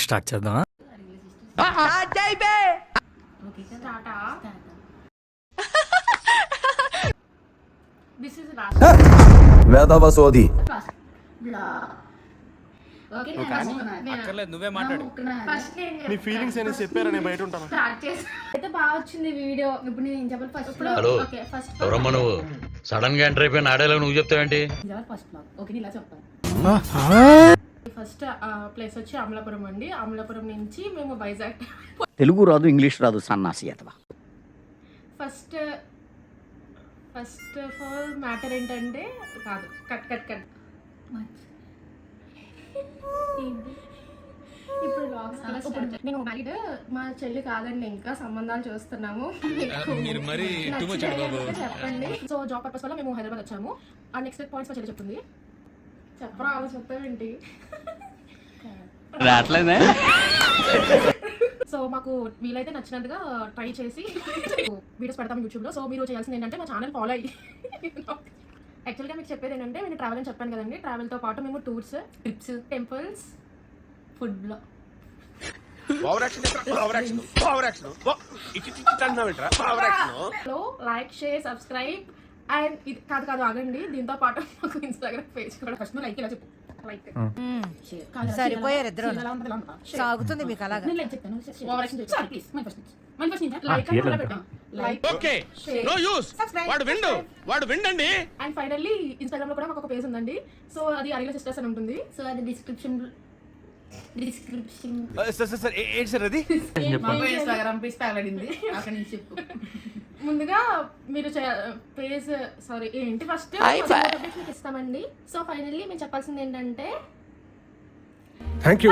Start చేద్దామా? వేదవసోది నువ్వే మాట్లాడు. నీ ఫీలింగ్స్ ఏమైనా చెప్పారా? నేను బయట ఉంటాను. అయితే బాగా వచ్చింది వీడియో. ఇప్పుడు నేను చెప్పాలి ఫస్ట్. హలో ఎవరమ్మా నువ్వు? సడన్ గా ఎంటర్ అయిపోయిన ఆడేలా నువ్వు చెప్తావేంటి? First blog. ఓకే, ఇలా చెప్తాను. ఫస్ట్ ప్లేస్ వచ్చి అమలాపురం అండి. అమలాపురం నుంచి మేము వైజాగ్. తెలుగు రాదు, ఇంగ్లీష్ రాదు, సన్నాసి అతవా. ఫస్ట్ ఆఫ్ ఆల్ మ్యాటర్ ఏంటంటే కాదు, కట్ ఇప్పుడు నేను మ్యారీడ్. మా చెల్లి కాదండి, ఇంకా సంబంధాలు చూస్తున్నాము. చెప్పండి. సో జాబ్ పర్పస్ వల్ల మేము హైదరాబాద్ వచ్చాము. ఆ నెక్స్ట్ పాయింట్స్ మా చెల్లి చెప్తుంది. చెప్పరా అలా చెప్తావేంటి? సో మాకు వీలైతే నచ్చినట్టుగా ట్రై చేసి వీడియోస్ పెడతాం యూట్యూబ్లో. సో మీరు చేయాల్సింది ఏంటంటే మా ఛానల్ ఫాలో అయ్యి. యాక్చువల్గా మీకు చెప్పేది ఏంటంటే, నేను ట్రావెల్ అని చెప్పాను కదండి. ట్రావెల్తో పాటు మేము tours, trips, temples, food blog, like, share, subscribe and ఇది కాదు ఆగండి. దీంతో పాటు మాకు ఇన్స్టాగ్రామ్ పేజ్ కూడా. ఫస్ట్ లైక్ ఇలా చెప్పు. సరిపోయారు ఇద్దరు. సాగుతుంది మీకు అలాగా. అండ్ ఫైనల్లీ ఇన్స్టాగ్రామ్ లో కూడా మాకు ఒక పేజ్ ఉందండి. సో అది అరిగిన సిస్టర్స్ అని ఉంటుంది. సో అది డిస్క్రిప్షన్ ఇన్స్టాగ్రామ్ పేజ్ తగలడింది. అక్కడ నుంచి చెప్పు. ముందుగా మీరు పేజ్ ఏంటి ఫస్ట్ మీకు ఇస్తామండి. సో ఫైనల్లీ మేము చెప్పాల్సింది ఏంటంటే థ్యాంక్ యూ.